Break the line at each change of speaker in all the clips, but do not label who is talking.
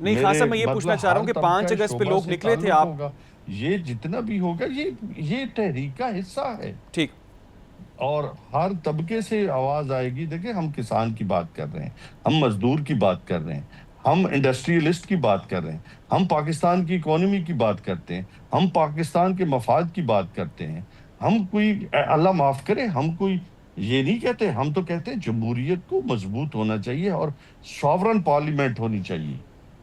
نہیں خان صاحب میں یہ پوچھنا چاہ رہا ہوں کہ 5 اگست پہ لوگ نکلے تھے آپ
یہ جتنا بھی ہوگا یہ تحریک کا حصہ ہے
ٹھیک
اور ہر طبقے سے آواز آئے گی. دیکھیں ہم کسان کی بات کر رہے ہیں, ہم مزدور کی بات کر رہے ہیں, ہم انڈسٹریلسٹ کی بات کر رہے ہیں, ہم پاکستان کی اکانومی کی بات کرتے ہیں, ہم پاکستان کے مفاد کی بات کرتے ہیں. ہم کوئی اللہ معاف کرے ہم کوئی یہ نہیں کہتے, ہم تو کہتے ہیں جمہوریت کو مضبوط ہونا چاہیے اور ساورن پارلیمنٹ ہونی چاہیے,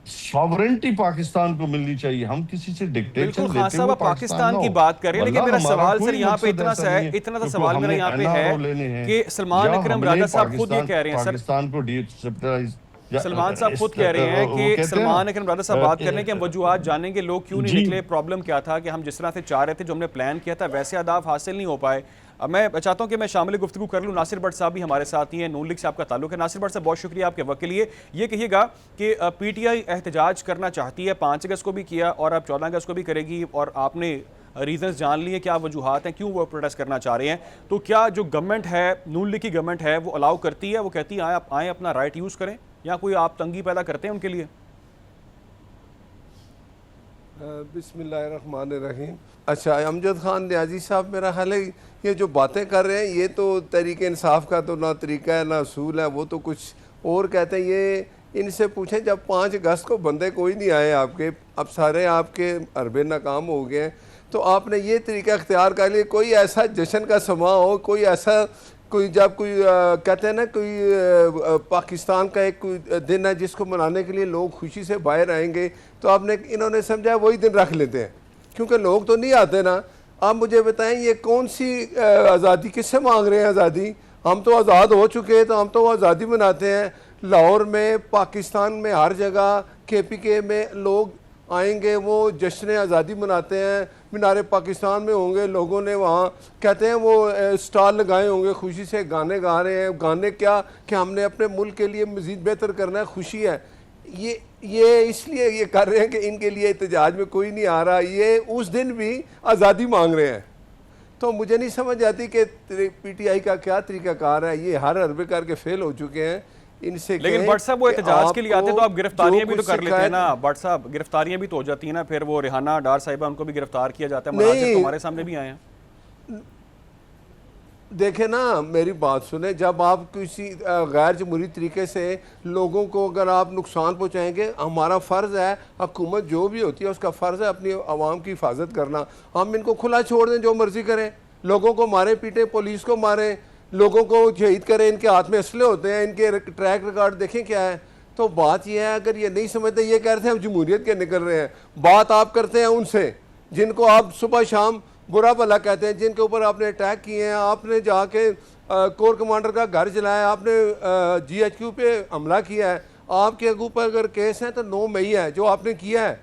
ساورنٹی پاکستان کو ملنی چاہیے. ہم کسی سے ڈکٹیشن
بالکل خان
لیتے
صاحب
ہوئے
آپ پاکستان کی بات کر رہے ہیں, لیکن میرا سوال سر یہاں پہ اتنا سا ہے, اتنا سا سوال میرا یہاں پہ ہے کہ سلمان اکرم راجہ صاحب خود یہ کہہ رہے ہیں,
پاکستان کو
سلمان صاحب خود کہہ رہے ہیں کہ سلمان اکرم راجہ صاحب بات کرنے کے ہم وجوہات جانیں گے لوگ کیوں نہیں نکلے, پرابلم کیا تھا کہ ہم جس طرح سے چاہ رہے تھے, جو ہم نے پلان کیا تھا ویسے اہداف حاصل نہیں ہو پائے. اب میں چاہتا ہوں کہ میں شامل گفتگو کر لوں. ناصر بٹ صاحب بھی ہمارے ساتھ ہی ہیں, نون لیگ سے آپ کا تعلق ہے. ناصر بٹ صاحب بہت شکریہ آپ کے وقت کے لیے. یہ کہیے گا کہ پی ٹی آئی احتجاج کرنا چاہتی ہے, 5 اگست کو بھی کیا اور اب 14 اگست کو بھی کرے گی, اور آپ نے ریزنز جان لیے کیا وجوہات ہیں کیوں وہ پروٹیسٹ کرنا چاہ رہے ہیں. تو کیا جو گورنمنٹ ہے, نون لیگ کی گورنمنٹ ہے, وہ الاؤ کرتی ہے, وہ کہتی ہے آئیں اپنا رائٹ یوز کریں, یا کوئی آپ تنگی پیدا کرتے ہیں ان کے لیے؟
بسم اللہ الرحمن الرحیم. اچھا امجد خان نیازی صاحب, میرا خیال ہے یہ جو باتیں کر رہے ہیں یہ تو تحریک انصاف کا تو نہ طریقہ ہے نہ اصول ہے, وہ تو کچھ اور کہتے ہیں. یہ ان سے پوچھیں جب 5 اگست کو بندے کوئی نہیں آئے آپ کے, اب سارے آپ کے حربے ناکام ہو گئے ہیں, تو آپ نے یہ طریقہ اختیار کر لیا. کوئی ایسا جشن کا سما ہو, کوئی ایسا کوئی جب کوئی کہتے ہیں نا کوئی پاکستان کا ایک کوئی دن ہے جس کو منانے کے لیے لوگ خوشی سے باہر آئیں گے, تو انہوں نے سمجھا وہی دن رکھ لیتے ہیں, کیونکہ لوگ تو نہیں آتے نا. آپ مجھے بتائیں یہ کون سی آزادی, کس سے مانگ رہے ہیں آزادی؟ ہم تو آزاد ہو چکے ہیں, تو ہم تو وہ آزادی مناتے ہیں. لاہور میں, پاکستان میں, ہر جگہ کے پی کے میں لوگ آئیں گے, وہ جشن آزادی مناتے ہیں. مینار پاکستان میں ہوں گے, لوگوں نے وہاں کہتے ہیں وہ سٹال لگائے ہوں گے, خوشی سے گانے گا رہے ہیں. گانے کیا کہ ہم نے اپنے ملک کے لیے مزید بہتر کرنا ہے, خوشی ہے. یہ اس لیے یہ کر رہے ہیں کہ ان کے لیے احتجاج میں کوئی نہیں آ رہا, یہ اس دن بھی آزادی مانگ رہے ہیں. تو مجھے نہیں سمجھ آتی کہ پی ٹی آئی کا کیا طریقہ کار ہے. یہ ہر حربے کر کے فیل ہو چکے ہیں. ان سے
لیکن بٹ صاحب وہ احتجاج کے لیے آتے تو آپ گرفتاریاں بھی تو کر لیتے ہیں نا. بٹ صاحب گرفتاریاں بھی تو ہو جاتی ہیں نا, پھر وہ ریحانہ ڈار صاحبہ ان کو بھی گرفتار کیا جاتا ہے, مناظر تو ہمارے سامنے بھی آئے ہیں.
دیکھیں نا میری بات سنیں, جب آپ کسی غیر جمہوری طریقے سے لوگوں کو اگر آپ نقصان پہنچائیں گے, ہمارا فرض ہے, حکومت جو بھی ہوتی ہے اس کا فرض ہے اپنی عوام کی حفاظت کرنا. ہم ان کو کھلا چھوڑ دیں, جو مرضی کریں, لوگوں کو ماریں پیٹیں, پولیس کو ماریں, لوگوں کو شہید کریں, ان کے ہاتھ میں اسلحے ہوتے ہیں, ان کے ٹریک ریکارڈ دیکھیں کیا ہے. تو بات یہ ہے, اگر یہ نہیں سمجھتے, یہ کہہ رہے ہیں ہم جمہوریت کے نکل رہے ہیں, بات آپ کرتے ہیں ان سے جن کو آپ صبح شام برا بھلا کہتے ہیں, جن کے اوپر آپ نے اٹیک کیے ہیں. آپ نے جا کے کور کمانڈر کا گھر جلایا, آپ نے جی ایچ کیو پہ حملہ کیا ہے. آپ کے اوپر اگر کیس ہیں تو 9 مئی ہے, جو آپ نے کیا ہے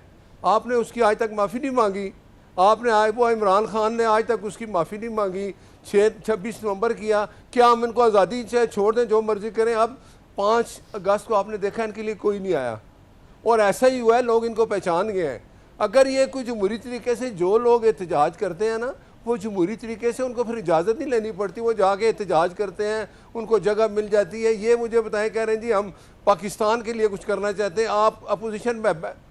آپ نے اس کی آج تک معافی نہیں مانگی. آپ نے وہ عمران خان نے آج تک اس کی معافی نہیں مانگی. 26 نومبر کیا, کیا ہم ان کو آزادی سے چھوڑ دیں, جو مرضی کریں؟ اب 5 اگست کو آپ نے دیکھا ان کے لیے کوئی نہیں آیا, اور ایسا ہی ہوا ہے, لوگ ان کو پہچان گئے ہیں. اگر یہ کوئی جمہوری طریقے سے جو لوگ احتجاج کرتے ہیں نا, وہ جمہوری طریقے سے ان کو پھر اجازت نہیں لینی پڑتی, وہ جا کے احتجاج کرتے ہیں, ان کو جگہ مل جاتی ہے. یہ مجھے بتائیں, کہہ رہے ہیں جی ہم پاکستان کے لیے کچھ کرنا چاہتے ہیں. آپ اپوزیشن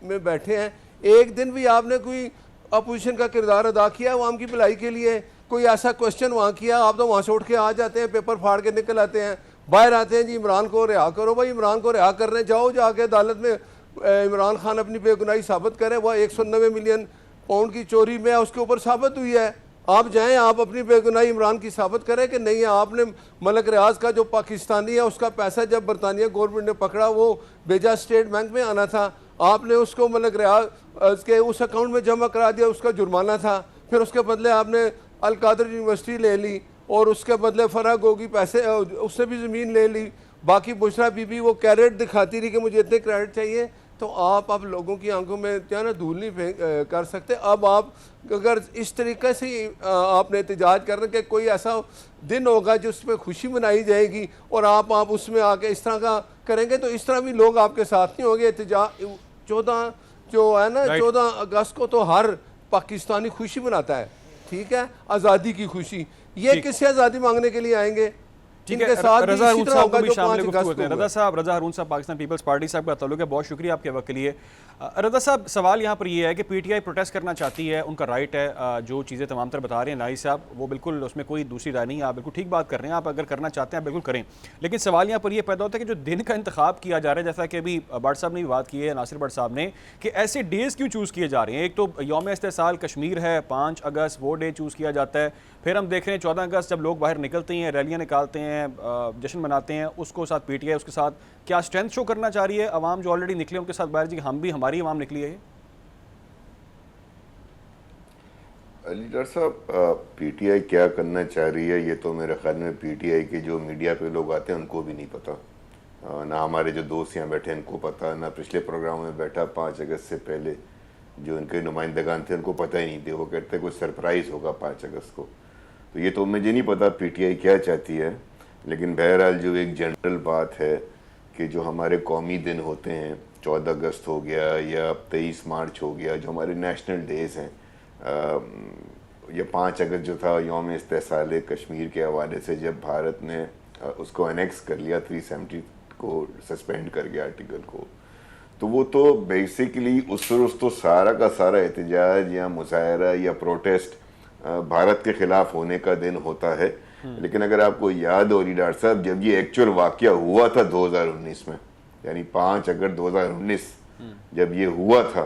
میں بیٹھے ہیں, ایک دن بھی آپ نے کوئی اپوزیشن کا کردار ادا کیا عوام کی بھلائی کے لیے؟ کوئی ایسا کوشچن وہاں کیا؟ آپ تو وہاں سے اٹھ کے آ جاتے ہیں, پیپر پھاڑ کے نکل آتے ہیں, باہر آتے ہیں, جی عمران کو رہا کرو. بھائی عمران کو رہا کرنے جاؤ, جا کے عدالت میں عمران خان اپنی بے گناہی ثابت کرے. وہ 190 ملین پاؤنڈ کی چوری میں اس کے اوپر ثابت ہوئی ہے. آپ جائیں, آپ اپنی بے گناہی عمران کی ثابت کریں کہ نہیں, آپ نے ملک ریاض کا جو پاکستانی ہے اس کا پیسہ جب برطانیہ گورنمنٹ نے پکڑا وہ بھیجا اسٹیٹ بینک میں آنا تھا, آپ نے اس کو ملک ریاض کے اس اکاؤنٹ میں جمع کرا دیا, اس کا جرمانہ تھا. پھر اس کے بدلے آپ نے القادر یونیورسٹی لے لی, اور اس کے بدلے فرح گوگی پیسے اس سے بھی زمین لے لی. باقی بشرا بی بی وہ کیریٹ دکھاتی رہی کہ مجھے اتنے کریڈٹ چاہیے. تو آپ اب لوگوں کی آنکھوں میں کیا نا دھول نہیں کر سکتے. اب آپ اگر اس طریقے سے آپ نے احتجاج کرنا کہ کوئی ایسا دن ہوگا جس پہ خوشی منائی جائے گی, اور آپ اس میں آ کے اس طرح کا کریں گے, تو اس طرح بھی لوگ آپ کے ساتھ نہیں ہوں گے. احتجاج 14 جو ہے نا 14 اگست کو تو ہر پاکستانی خوشی مناتا ہے, ٹھیک ہے, آزادی کی خوشی. یہ کس سے آزادی مانگنے کے لیے آئیں گے؟
ٹھیک
ان
ہے
کے ساتھ بھی
رضا
اسی
ہارون
طرح
صاحب
ہوگا
کو بھی
جو
شامل
5
گفتگو
اگست
ہوتے
کو
ہیں.
ہوا.
رضا ہارون صاحب پاکستان پیپلز پارٹی صاحب کا تعلق ہے, بہت شکریہ آپ کے وقت کے لیے. رضا صاحب سوال یہاں پر یہ ہے کہ پی ٹی آئی پروٹیسٹ کرنا چاہتی ہے, ان کا رائٹ ہے, جو چیزیں تمام تر بتا رہے ہیں نائی صاحب وہ بالکل اس میں کوئی دوسری رائے نہیں ہے, آپ بالکل ٹھیک بات کر رہے ہیں, آپ اگر کرنا چاہتے ہیں بالکل کریں. لیکن سوال یہاں پر یہ پیدا ہوتا ہے کہ جو دن کا انتخاب کیا جا رہا ہے, جیسا کہ ابھی بٹ صاحب نے بھی بات کی ہے, ناصر بٹ صاحب نے, کہ ایسے ڈیز کیوں چوز کیے جا رہے ہیں. ایک تو یوم استحصال کشمیر ہے, 5 اگست وہ ڈے چوز کیا جاتا ہے, پھر ہم دیکھ رہے ہیں 14 اگست جب لوگ باہر نکلتے ہیں, ریلیاں نکالتے ہیں, جشن مناتے ہیں, اس کو ساتھ پی ٹی آئی اس کے ساتھ کیا اسٹرینتھ شو کرنا چاہ رہی ہے عوام جو آلریڈی نکلے ان کے ساتھ باہر, جی ہم بھی, ہماری عوام نکلی ہے.
علی ڈار صاحب, پی ٹی آئی کیا کرنا چاہ رہی ہے یہ تو میرے خیال میں پی ٹی آئی کے جو میڈیا پہ لوگ آتے ہیں ان کو بھی نہیں پتا, نہ ہمارے جو دوست یہاں بیٹھے ان کو پتا, نہ پچھلے پروگرام میں بیٹھا 5 اگست سے پہلے جو ان کے نمائندگان تھے ان کو پتہ ہی نہیں تھے. وہ کہتے کوئی سرپرائز ہوگا 5 اگست کو, تو یہ تو مجھے نہیں پتا پی ٹی آئی کیا چاہتی ہے. لیکن بہرحال جو ایک جنرل بات ہے کہ جو ہمارے قومی دن ہوتے ہیں, 14 اگست ہو گیا یا 23 مارچ ہو گیا, جو ہمارے نیشنل ڈیز ہیں, یہ 5 اگست جو تھا یوم استحصال کشمیر کے حوالے سے, جب بھارت نے اس کو انیکس کر لیا, 370 کو سسپینڈ کر گیا آرٹیکل کو, تو وہ تو بیسیکلی اس روز تو سارا کا سارا احتجاج یا مظاہرہ یا پروٹیسٹ بھارت کے خلاف ہونے کا دن ہوتا ہے. لیکن اگر آپ کو یاد ہو ڈار صاحب, جب یہ ایکچوئل واقعہ ہوا تھا 2019 میں, یعنی 5 اگست 2019 جب یہ ہوا تھا,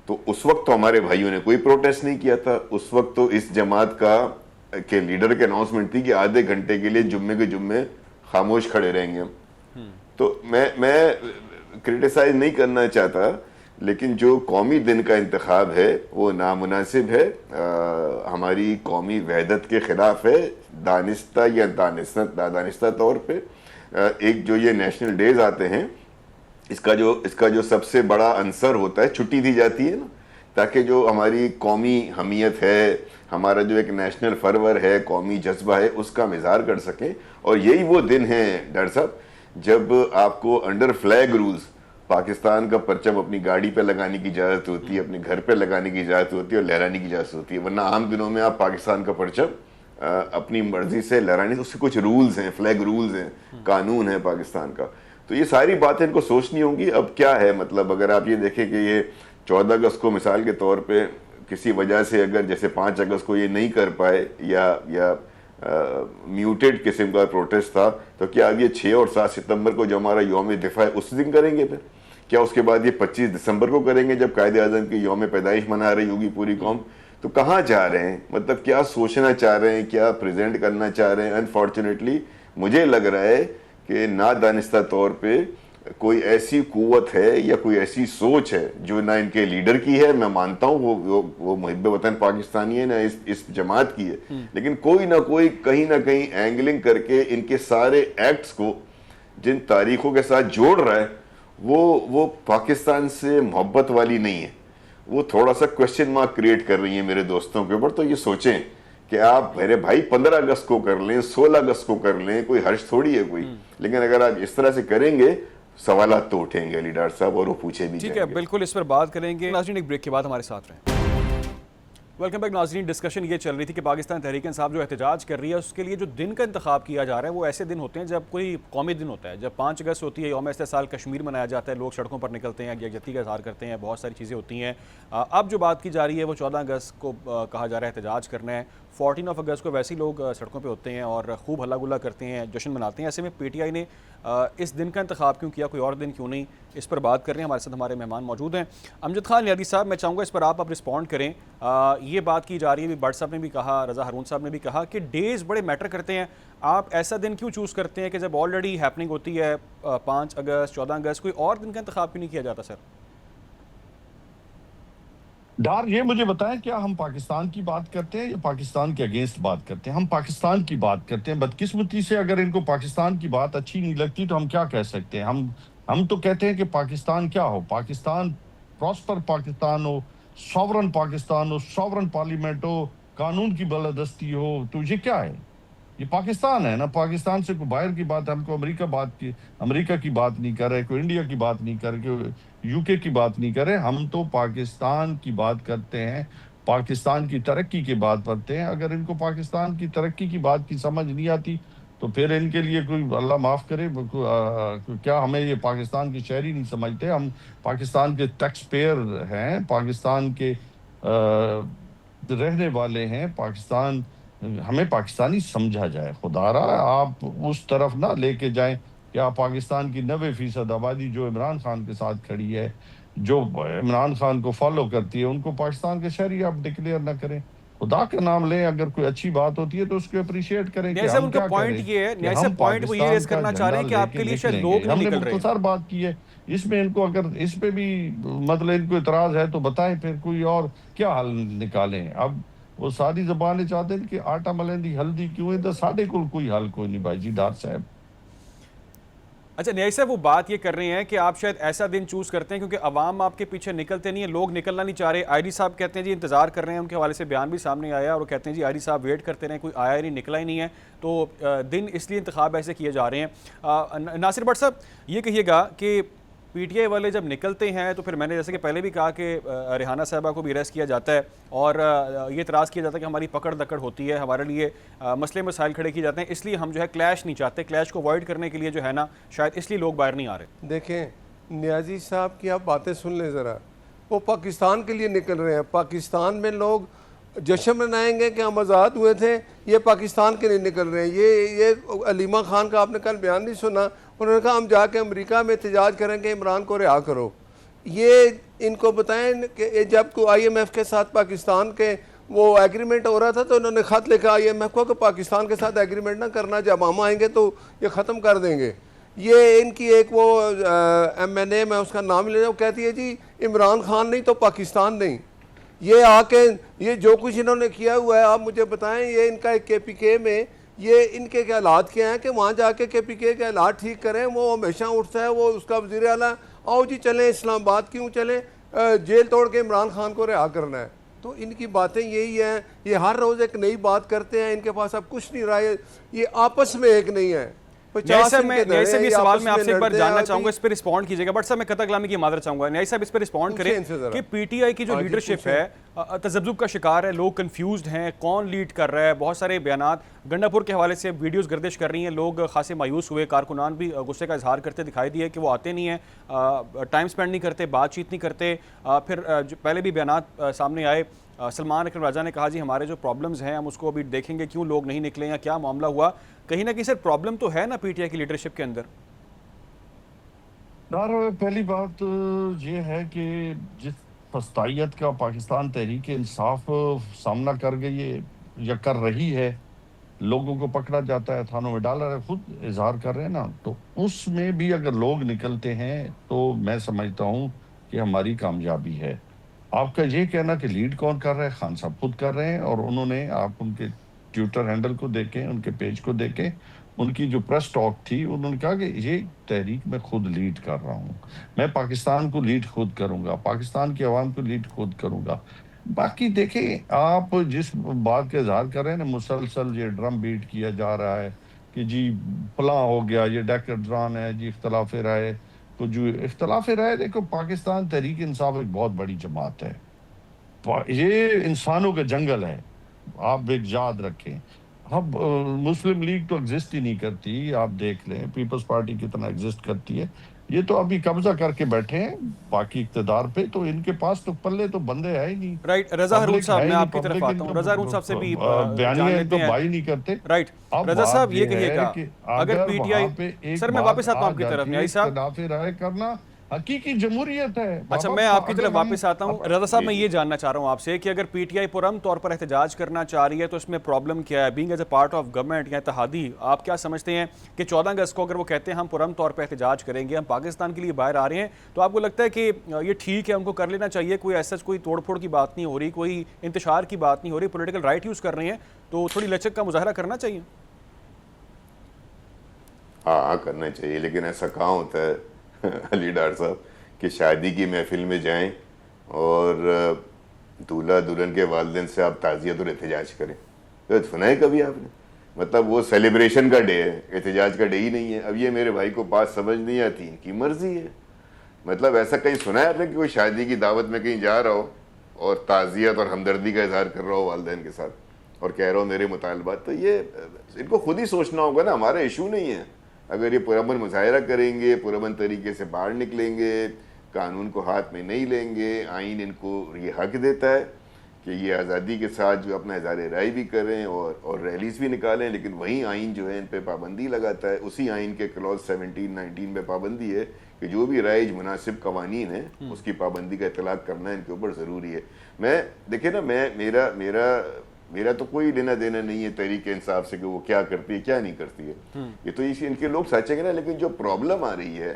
تو اس وقت تو ہمارے بھائیوں نے کوئی پروٹیسٹ نہیں کیا تھا. اس وقت تو اس جماعت کا کے لیڈر کی اناؤنسمنٹ تھی کہ آدھے گھنٹے کے لیے جمعے کے جمعے خاموش کھڑے رہیں گے ہم. تو میں کرٹیسائز نہیں کرنا چاہتا, لیکن جو قومی دن کا انتخاب ہے وہ نامناسب ہے, ہماری قومی وحدت کے خلاف ہے, دانستہ یا دانستہ طور پہ. ایک جو یہ نیشنل ڈیز آتے ہیں, اس کا جو سب سے بڑا عنصر ہوتا ہے, چھٹی دی جاتی ہے نا, تاکہ جو ہماری قومی حمیت ہے, ہمارا جو ایک نیشنل فرور ہے, قومی جذبہ ہے, اس کا مظہار کر سکیں. اور یہی وہ دن ہیں ڈاکٹر صاحب جب آپ کو انڈر فلیگ رولز پاکستان کا پرچم اپنی گاڑی پہ لگانے کی اجازت ہوتی ہے, اپنے گھر پہ لگانے کی اجازت ہوتی ہے اور لہرانے کی اجازت ہوتی ہے. ورنہ عام دنوں میں آپ پاکستان کا پرچم اپنی مرضی سے لہرانے, اس سے کچھ رولز ہیں, فلیگ رولز ہیں, قانون ہے پاکستان کا. تو یہ ساری باتیں ان کو سوچنی ہوں گی. اب کیا ہے مطلب, اگر آپ یہ دیکھیں کہ یہ 14 اگست کو مثال کے طور پہ کسی وجہ سے اگر جیسے 5 اگست کو یہ نہیں کر پائے یا میوٹیڈ قسم کا پروٹیسٹ تھا, تو کیا اب یہ 6 اور 7 ستمبر کو جو ہمارا یوم دفاع ہے اس دن کریں گے؟ پھر کیا اس کے بعد یہ 25 دسمبر کو کریں گے جب قائد اعظم کی یوم پیدائش منا رہی ہوگی پوری قوم؟ تو کہاں جا رہے ہیں, مطلب کیا سوچنا چاہ رہے ہیں, کیا پریزنٹ کرنا چاہ رہے ہیں؟ انفارچونیٹلی مجھے لگ رہا ہے کہ نادانستہ طور پہ کوئی ایسی قوت ہے یا کوئی ایسی سوچ ہے جو نہ ان کے لیڈر کی ہے, میں مانتا ہوں وہ محب وطن پاکستانی ہے, نہ اس جماعت کی ہے, لیکن کوئی نہ کوئی کہیں نہ کہیں اینگلنگ کر کے ان کے سارے ایکٹس کو جن تاریخوں کے ساتھ جوڑ رہا ہے وہ پاکستان سے محبت والی نہیں ہے. وہ تھوڑا سا کوشچن مارک کریٹ کر رہی ہیں میرے دوستوں کے اوپر. تو یہ سوچیں کہ آپ میرے بھائی 15 اگست کو کر لیں, 16 اگست کو کر لیں, کوئی حرج تھوڑی ہے کوئی, لیکن اگر آپ اس طرح سے کریں گے سوالات تو اٹھیں گے علی ڈار صاحب, اور وہ پوچھے بھی جائیں گے.
ٹھیک ہے, بالکل اس پر بات کریں گے. ناظرین ایک بریک کے بعد ہمارے ساتھ رہیں. ویلکم بیک ناظرین. ڈسکشن یہ چل رہی تھی کہ پاکستان تحریک انصاف جو احتجاج کر رہی ہے اس کے لیے جو دن کا انتخاب کیا جا رہا ہے وہ ایسے دن ہوتے ہیں جب کوئی قومی دن ہوتا ہے. جب 5 اگست ہوتی ہے, یوم استحصال کشمیر منایا جاتا ہے, لوگ سڑکوں پر نکلتے ہیں, یکجہتی کا اظہار کرتے ہیں, بہت ساری چیزیں ہوتی ہیں. اب جو بات کی جا رہی ہے وہ 14 اگست کو کہا جا رہا ہے احتجاج کرنا ہے. 14 اگست کو ویسے ہی لوگ سڑکوں پہ ہوتے ہیں اور خوب ہلا گلا کرتے ہیں, جشن مناتے ہیں. ایسے میں پی ٹی آئی نے اس دن کا انتخاب کیوں کیا, کوئی اور دن کیوں نہیں, اس پر بات کر رہے ہیں. ہمارے ساتھ ہمارے مہمان موجود ہیں. امجد خان لیادی صاحب, میں چاہوں گا اس پر آپ رسپونڈ کریں. یہ بات کی جا رہی ہے, بٹ صاحب نے بھی کہا, رضا ہارون صاحب نے بھی کہا کہ ڈیز بڑے میٹر کرتے ہیں. آپ ایسا دن کیوں چوز کرتے ہیں کہ جب آلریڈی ہیپننگ ہوتی ہے 5 اگست 14 اگست, کوئی اور دن کا انتخاب کیوں نہیں کیا جاتا سر؟
ڈار یہ مجھے بتائیں, کیا ہم پاکستان کی بات کرتے ہیں یا پاکستان کے اگینسٹ بات کرتے ہیں؟ ہم پاکستان کی بات کرتے ہیں. بدقسمتی سے اگر ان کو پاکستان کی بات اچھی نہیں لگتی تو ہم کیا کہہ سکتے ہیں؟ ہم تو کہتے ہیں کہ پاکستان کیا ہو, پاکستان پراسپر پاکستان ہو, ساورن پاکستان ہو, ساورن پارلیمنٹ ہو, قانون کی بالادستی ہو. تو یہ کیا ہے؟ یہ پاکستان ہے نا. پاکستان سے کوئی باہر کی بات, ہم کو امریکہ کی بات نہیں کر رہے, کوئی انڈیا کی بات نہیں کر رہے, یو کے کی بات نہیں کر رہے. ہم تو پاکستان کی بات کرتے ہیں, پاکستان کی ترقی کی بات کرتے ہیں. اگر ان کو پاکستان کی ترقی کی بات کی سمجھ نہیں آتی تو پھر ان کے لیے کوئی اللہ معاف کرے کیا ہمیں یہ پاکستان کے شہری نہیں سمجھتے؟ ہم پاکستان کے ٹیکس پیئر ہیں، پاکستان کے رہنے والے ہیں، پاکستان، ہمیں پاکستانی سمجھا جائے. خدا را آپ اس طرف نہ لے کے جائیں کہ آپ پاکستان کی 90% آبادی جو عمران خان کے ساتھ کھڑی ہے، جو عمران خان کو فالو کرتی ہے، ان کو پاکستان کے شہری آپ ڈکلیئر نہ کریں. خدا کا نام لیں، اگر کوئی اچھی بات ہوتی ہے تو اس کو اپریشیٹ کریں. کہ ہم کیا کریں کہ ہم پاکستان کا جھنڈا لے کے نکلیں گے. ہم نے مختصر بات کی ہے، اس میں ان کو اگر اس پہ بھی مطلب ان کو اعتراض ہے تو بتائیں، پھر کوئی اور کیا حل نکالیں. اب وہ ساری زبانیں چاہتے ہیں کہ آٹا ملیں دی ہلدی کیوں ہے، تو ساڈے کو کوئی حل کوئی نہیں بھائی جی ڈار صاحب.
اچھا نیائی صاحب، وہ بات یہ کر رہے ہیں کہ آپ شاید ایسا دن چوز کرتے ہیں کیونکہ عوام آپ کے پیچھے نکلتے نہیں ہیں، لوگ نکلنا نہیں چاہ رہے. آئی ڈی صاحب کہتے ہیں جی انتظار کر رہے ہیں، ان کے حوالے سے بیان بھی سامنے آیا اور وہ کہتے ہیں جی آئی ڈی صاحب ویٹ کرتے رہے، کوئی آیا ہی نہیں، نکلا ہی نہیں ہے، تو دن اس لیے انتخاب ایسے کیے جا رہے ہیں. ناصر بٹ صاحب یہ کہیے گا کہ پی ٹی آئی والے جب نکلتے ہیں تو پھر میں نے جیسے کہ پہلے بھی کہا کہ ریحانہ صاحبہ کو بھی اریسٹ کیا جاتا ہے اور یہ اعتراض کیا جاتا ہے کہ ہماری پکڑ دکڑ ہوتی ہے، ہمارے لیے مسئلے مسائل کھڑے کیے جاتے ہیں، اس لیے ہم جو ہے کلیش نہیں چاہتے، کلیش کو اوائڈ کرنے کے لیے جو ہے نا شاید اس لیے لوگ باہر نہیں آ رہے.
دیکھیں نیازی صاحب کی آپ باتیں سن لیں ذرا، وہ پاکستان کے لیے نکل رہے ہیں. پاکستان میں لوگ جشن منائیں گے کہ ہم آزاد ہوئے تھے، یہ پاکستان کے لیے نکل رہے ہیں. یہ علیمہ خان کا آپ نے کل بیان نہیں سنا، انہوں نے کہا ہم جا کے امریکہ میں احتجاج کریں گے عمران کو رہا کرو. یہ ان کو بتائیں کہ جب کو آئی ایم ایف کے ساتھ پاکستان کے وہ ایگریمنٹ ہو رہا تھا تو انہوں نے خط لکھا آئی ایم ایف کو کہ پاکستان کے ساتھ ایگریمنٹ نہ کرنا، جب ہم آئیں گے تو یہ ختم کر دیں گے. یہ ان کی ایک وہ ایم این اے میں اس کا نام لے، وہ کہتی ہے جی عمران خان نہیں تو پاکستان نہیں. یہ آ کے یہ جو کچھ انہوں نے کیا ہوا ہے آپ مجھے بتائیں، یہ ان کا ایک کے پی کے میں یہ ان کے حالات کیا ہیں کہ وہاں جا کے پی کے حالات ٹھیک کریں. وہ ہمیشہ اٹھتا ہے، وہ اس کا وزیر اعلیٰ، آؤ جی چلیں اسلام آباد کیوں چلیں، جیل توڑ کے عمران خان کو رہا کرنا ہے. تو ان کی باتیں یہی ہیں، یہ ہر روز ایک نئی بات کرتے ہیں، ان کے پاس اب کچھ نہیں رہا ہے، یہ آپس میں ایک نہیں ہے.
نیائی صاحب یہ سوال میں آپ سے ایک بار جاننا چاہوں گا، اس پہ رسپونڈ کیجئے گا. بٹ صاحب میں قطع کلامی کی معذرت چاہوں گا، نیائی صاحب اس پہ رسپونڈ کریں کہ پی ٹی آئی کی جو لیڈرشپ ہے تذبذب کا شکار ہے، لوگ کنفیوزڈ ہیں، کون لیڈ کر رہا ہے. بہت سارے بیانات گنڈا پور کے حوالے سے ویڈیوز گردش کر رہی ہیں، لوگ خاصے مایوس ہوئے، کارکنان بھی غصے کا اظہار کرتے دکھائی دیے کہ وہ آتے نہیں ہیں، ٹائم سپینڈ نہیں کرتے، بات چیت نہیں کرتے. پھر پہلے بھی بیانات سامنے آئے، سلمان اکرم راجہ نے کہا جی ہمارے جو پرابلمز ہیں ہم اس کو ابھی دیکھیں گے، کیوں لوگ نہیں نکلے یا کیا معاملہ ہوا. کہیں نہ کہیں سر پرابلم تو ہے نا پی ٹی آئی کی لیڈرشپ کے اندر.
پہلی بات یہ ہے کہ جس فسطائیت کا پاکستان تحریک انصاف سامنا کر گئی ہے یا کر رہی ہے، لوگوں کو پکڑا جاتا ہے، تھانوں میں ڈالا رہا ہے، خود اظہار کر رہے ہیں نا، تو اس میں بھی اگر لوگ نکلتے ہیں تو میں سمجھتا ہوں کہ ہماری کامیابی ہے. آپ کا یہ کہنا کہ لیڈ کون کر رہا ہے، خان صاحب خود کر رہے ہیں، اور انہوں نے، آپ ان کے ٹویٹر ہینڈل کو دیکھیں، ان کے پیج کو دیکھیں، ان کی جو پریس ٹاک تھی، انہوں نے کہا کہ یہ تحریک میں خود لیڈ کر رہا ہوں، میں پاکستان کو لیڈ خود کروں گا، پاکستان کی عوام کو لیڈ خود کروں گا. باقی دیکھیں آپ جس بات کا اظہار کر رہے ہیں نا، مسلسل یہ ڈرم بیٹ کیا جا رہا ہے کہ جی فلاں ہو گیا، یہ ڈیکرڈران ہے جی، اختلاف رائے. تو جو اختلاف رائے، دیکھو پاکستان تحریک انصاف ایک بہت بڑی جماعت ہے، یہ انسانوں کا جنگل ہے، آپ ایک یاد رکھیں. اب مسلم لیگ تو ایگزسٹ ہی نہیں کرتی، آپ دیکھ لیں پیپلز پارٹی کتنا ایگزسٹ کرتی ہے. یہ تو ابھی قبضہ کر کے بیٹھے ہیں باقی اقتدار پہ، تو ان کے پاس تو پلے تو بندے ہے ہی نہیں.
رائٹ، رضا ہارون صاحب میں آپ کی طرف آتا ہوں، رضا ہارون صاحب سے بھی جان لیتے ہیں.
بائی نہیں کرتے.
رائٹ، رضا صاحب یہ کہیے گا اگر پی ٹی آئی، سر میں واپس آتا ہوں آپ کی طرف، نیائی صاحب
اختلاف رائے کرنا حقیقی جمہوریت ہے.
اچھا میں آپ کی طرف واپس آتا ہوں. رضا صاحب میں یہ جاننا چاہ رہا ہوں آپ سے کہ اگر پی ٹی آئی پرامن طور پر احتجاج کرنا چاہ رہی ہے تو اس میں پرابلم کیا ہے؟ Being as a part of government یا اتحادی، آپ کیا سمجھتے ہیں کہ 14 اگست کو اگر وہ کہتے ہیں ہم پرامن طور پر احتجاج کریں گے، ہم پاکستان کے لیے باہر آ رہے ہیں، تو آپ کو لگتا ہے کہ یہ ٹھیک ہے، ان کو کر لینا چاہیے، کوئی ایسا کوئی توڑ پھوڑ کی بات نہیں ہو رہی، کوئی انتشار کی بات نہیں ہو رہی، پولیٹیکل رائٹ یوز کر رہے ہیں تو تھوڑی لچک کا مظاہرہ کرنا چاہیے؟
ہاں کرنا چاہیے، لیکن ایسا کہاں ہوتا ہے علی ڈار صاحب کہ شادی کی محفل میں جائیں اور دولہا دلہن کے والدین سے آپ تعزیت اور احتجاج کریں. سنا ہے کبھی آپ نے؟ مطلب وہ سیلیبریشن کا ڈے ہے، احتجاج کا ڈے ہی نہیں ہے. اب یہ میرے بھائی کو بات سمجھ نہیں آتی، ان کی مرضی ہے. مطلب ایسا کہیں سنا ہے آپ نے کہ کوئی شادی کی دعوت میں کہیں جا رہا ہو اور تعزیت اور ہمدردی کا اظہار کر رہا ہو والدین کے ساتھ؟ اور کہہ رہا ہوں میرے مطالبات. تو یہ ان کو خود ہی سوچنا ہوگا نا, ہمارا ایشو نہیں ہے. اگر یہ پرامن مظاہرہ کریں گے, پرامن طریقے سے باہر نکلیں گے, قانون کو ہاتھ میں نہیں لیں گے, آئین ان کو یہ حق دیتا ہے کہ یہ آزادی کے ساتھ جو اپنا اظہار رائے بھی کریں اور ریلیز بھی نکالیں, لیکن وہی آئین جو ہے ان پہ پابندی لگاتا ہے. اسی آئین کے کلوز 17-19 میں پابندی ہے کہ جو بھی رائج مناسب قوانین ہیں اس کی پابندی کا اطلاق کرنا ان کے اوپر ضروری ہے. میں دیکھیں نا, میرا تو کوئی لینا دینا نہیں ہے تحریک انصاف سے کہ وہ کیا کرتی ہے کیا نہیں کرتی ہے, یہ تو ان کے لوگ سچیں گے نا. لیکن جو پرابلم آ رہی ہے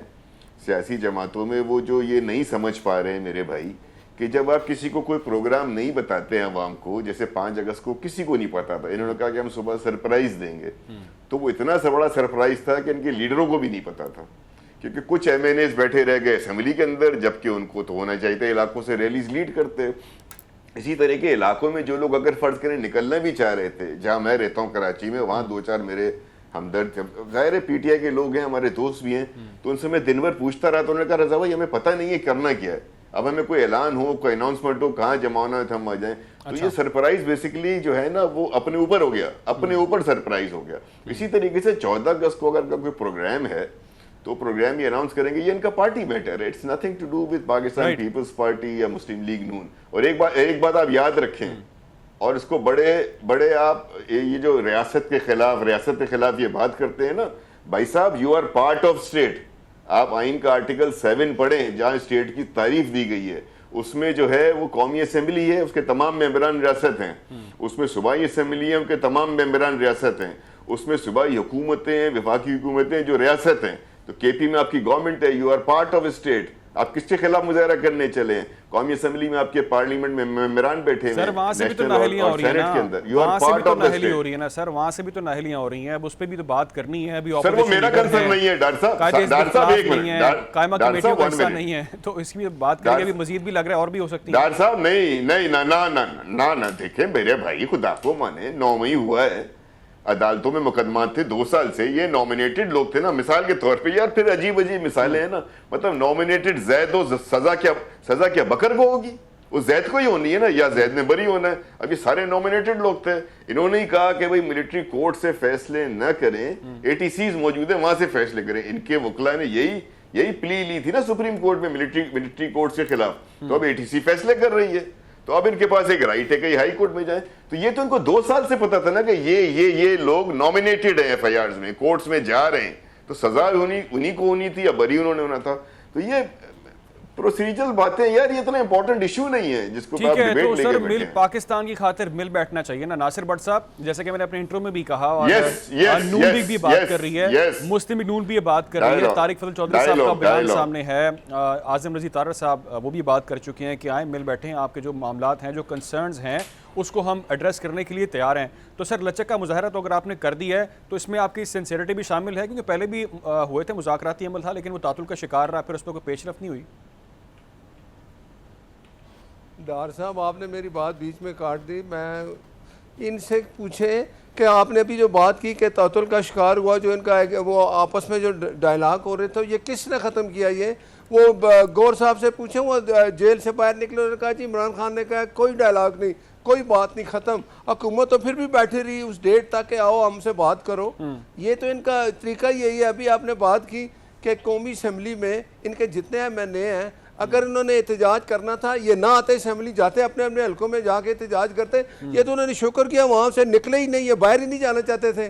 سیاسی جماعتوں میں, وہ جو یہ نہیں سمجھ پا رہے ہیں میرے بھائی, کہ جب آپ کسی کو کوئی پروگرام نہیں بتاتے ہیں عوام کو, جیسے 5 اگست کو کسی کو نہیں پتا تھا, انہوں نے کہا کہ ہم صبح سرپرائز دیں گے, تو وہ اتنا سا بڑا سرپرائز تھا کہ ان کے لیڈروں کو بھی نہیں پتا تھا, کیونکہ کچھ ایم این ایز بیٹھے رہ گئے اسمبلی کے اندر, جبکہ ان کو تو ہونا چاہیے تھا علاقوں سے ریلیز لیڈ کرتے. اسی طرح کے علاقوں میں جو لوگ اگر فرض کریں نکلنا بھی چاہ رہے تھے, جہاں میں رہتا ہوں کراچی میں, وہاں 2-4 میرے ہمدرد تھے, ظاہر ہے پی ٹی آئی کے لوگ ہیں, ہمارے دوست بھی ہیں, تو ان سے میں دن بھر پوچھتا رہا, تو انہوں نے کہا رضا بھائی ہمیں پتہ نہیں ہے کرنا کیا ہے, اب ہمیں کوئی اعلان ہو, کوئی اناؤنسمنٹ ہو, کہاں جمع ہونا ہے ہم آ جائیں. تو یہ سرپرائز بیسیکلی جو ہے نا وہ اپنے اوپر ہو گیا, اپنے اوپر سرپرائز ہو گیا. اسی طریقے سے 14 اگست کو اگر کوئی پروگرام ہے تو پروگرام یہ اناؤنس کریں گے, یہ ان کا پارٹی میٹر ہے, it's nothing to do with Pakistan Peoples Party یا مسلم لیگ نون. اور ایک بات آپ یاد رکھیں, اور اس کو بڑے آپ یہ جو ریاست کے خلاف یہ بات کرتے ہیں نا, بھائی صاحب you are part of state. آپ آئین کا آرٹیکل 7 پڑھیں جہاں اسٹیٹ کی تعریف دی گئی ہے, اس میں جو ہے وہ قومی اسمبلی ہے, اس کے تمام ممبران ریاست ہیں, اس میں صوبائی اسمبلی ہے, ان کے تمام ممبران ریاست ہیں, اس میں صوبائی حکومتیں ہیں, وفاقی حکومتیں جو ریاست ہیں. تو کے پی میں آپ کی گورنمنٹ ہے, you are part of state. آپ کس کے خلاف مظاہرہ کرنے چلے ہیں؟ قومی اسمبلی میں آپ کے پارلیمنٹ میں ممبران بیٹھے ہیں,
سر وہاں سے بھی تو نااہلیاں ہو رہی ہیں نا, وہاں سے بھی تو نااہلی ہو رہی ہے نا سر, وہاں سے بھی تو نااہلیاں ہو رہی ہیں, اب اس پہ بھی تو بات کرنی ہے. ابھی
سر وہ میرا کنسرن نہیں ہے ڈاکٹر صاحب ایک منٹ,
قائمہ کمیٹیوں کا حصہ نہیں ہے, تو اس کی بات کریں گے. ابھی مزید بھی لگ رہا ہے اور بھی ہو سکتی ہے.
ڈاکٹر صاحب نہیں نہ دیکھیں میرے بھائی, خدا کو مانے 9 مئی ہوا ہے, عدالتوں میں مقدمات تھے 2 سال سے, یہ نومینیٹڈ لوگ تھے نا. مثال کے طور پہ یار پھر عجیب مثالیں ہیں نا, مطلب نومینیٹڈ زید ہو, سزا کیا بکر کو ہوگی؟ وہ زید کو ہی ہونی ہے نا, یا زید نے بری ہونا ہے. اب یہ سارے نومینیٹڈ لوگ تھے, انہوں نے ہی کہا کہ بھئی ملٹری کورٹ سے فیصلے نہ کریں, اے ٹی سیز موجود ہیں وہاں سے فیصلے کریں. ان کے وکلاء نے یہی پلی لی تھی نا سپریم کورٹ میں ملٹری کورٹ کے خلاف, تو اب اے ٹی سی فیصلے کر رہی ہے, تو اب ان کے پاس ایک رائٹ ہے کہ یہ ہائی کورٹ میں جائیں. تو یہ تو ان کو 2 سال سے پتا تھا نا کہ یہ لوگ نومینیٹڈ ہیں, ایف آئی آرز میں, کورٹس میں جا رہے ہیں, تو سزا انہی کو ہونی تھی یا بری انہوں نے ہونا تھا. تو یہ پروسیجرل باتیں یار, یہ اتنا امپورٹنٹ ایشو نہیں ہے جس کو آپ ڈیبیٹ لے کے بیٹھے ہیں.
مل پاکستان کی خاطر مل بیٹھنا چاہیے نا ناصر بھٹ صاحب, جیسے کہ میں نے اپنے انٹرو میں بھی کہا, اور نون لیگ بھی بات کر رہی ہے, مسلم نون بھی یہ بات کر رہی ہے, طارق فضل چودھری صاحب کا بیان سامنے ہے, اعظم رضی طارر صاحب وہ بھی بات کر چکے ہیں کہ آئیں مل بیٹھیں, آپ کے جو معاملات ہیں, جو کنسرنز ہیں, اس کو ہم ایڈریس کرنے کے لیے تیار ہیں. تو سر لچک کا مظاہرہ تو اگر آپ نے کر دی ہے تو اس میں آپ کی سنسیئرٹی بھی شامل ہے, کیونکہ پہلے بھی ہوئے تھے, مذاکراتی عمل تھا, لیکن وہ تعطل کا شکار رہا, پھر اس میں کوئی پیش رفت نہیں ہوئی.
ڈار صاحب آپ نے میری بات بیچ میں کاٹ دی. میں ان سے پوچھیں کہ آپ نے ابھی جو بات کی کہ تعطل کا شکار ہوا, جو ان کا وہ آپس میں جو ڈائلاگ ہو رہے تھے, یہ کس نے ختم کیا؟ یہ وہ گور صاحب سے پوچھیں, وہ جیل سے باہر نکلے, انہوں نے کہا جی عمران خان نے کہا کوئی ڈائلاگ نہیں, کوئی بات نہیں, ختم. حکومت تو پھر بھی بیٹھی رہی اس ڈیٹ تک کہ آؤ ہم سے بات کرو. یہ تو ان کا طریقہ یہی ہے. ابھی آپ نے بات کی کہ قومی اسمبلی میں ان کے جتنے ایم این اے ہیں, اگر انہوں نے احتجاج کرنا تھا یہ نہ آتے اسمبلی, جاتے اپنے حلقوں میں جا کے احتجاج کرتے. یہ تو انہوں نے شکر کیا وہاں سے نکلے ہی نہیں, یہ باہر ہی نہیں جانا چاہتے تھے.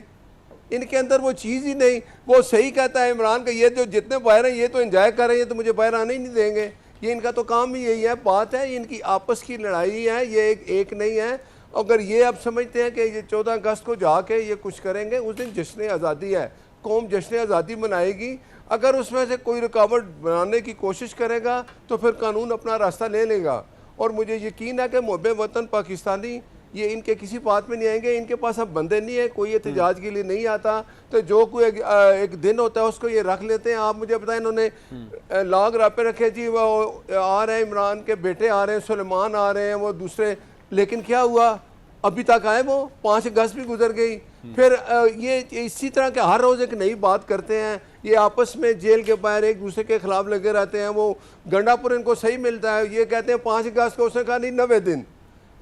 ان کے اندر وہ چیز ہی نہیں. وہ صحیح کہتا ہے عمران کہ یہ جو جتنے باہر ہیں یہ تو انجوائے کر رہے ہیں, تو مجھے باہر آنے ہی نہیں دیں گے. یہ ان کا تو کام ہی یہی ہے. بات ہے ان کی آپس کی لڑائی ہے, یہ ایک نہیں ہے. اگر یہ اب سمجھتے ہیں کہ یہ 14 اگست کو جا کے یہ کچھ کریں گے, اس دن جشن آزادی ہے, قوم جشن آزادی منائے گی. اگر اس میں سے کوئی رکاوٹ بنانے کی کوشش کرے گا تو پھر قانون اپنا راستہ لے لے گا. اور مجھے یقین ہے کہ محب وطن پاکستانی یہ ان کے کسی بات میں نہیں آئیں گے. ان کے پاس اب بندے نہیں ہیں, کوئی احتجاج کے لیے نہیں آتا, تو جو کوئی ایک دن ہوتا ہے اس کو یہ رکھ لیتے ہیں. آپ مجھے بتائیں, انہوں نے لاگ راپے رکھے, جی وہ آ رہے ہیں عمران کے بیٹے آ رہے ہیں, سلیمان آ رہے ہیں, وہ دوسرے, لیکن کیا ہوا ابھی تک آئے, وہ 5 اگست بھی گزر گئی. پھر یہ اسی طرح کے ہر روز ایک نئی بات کرتے ہیں. یہ آپس میں جیل کے باہر ایک دوسرے کے خلاف لگے رہتے ہیں. وہ گنڈا پور ان کو صحیح ملتا ہے, یہ کہتے ہیں 5 اگست کو, اس نے کہا نہیں 90 دن.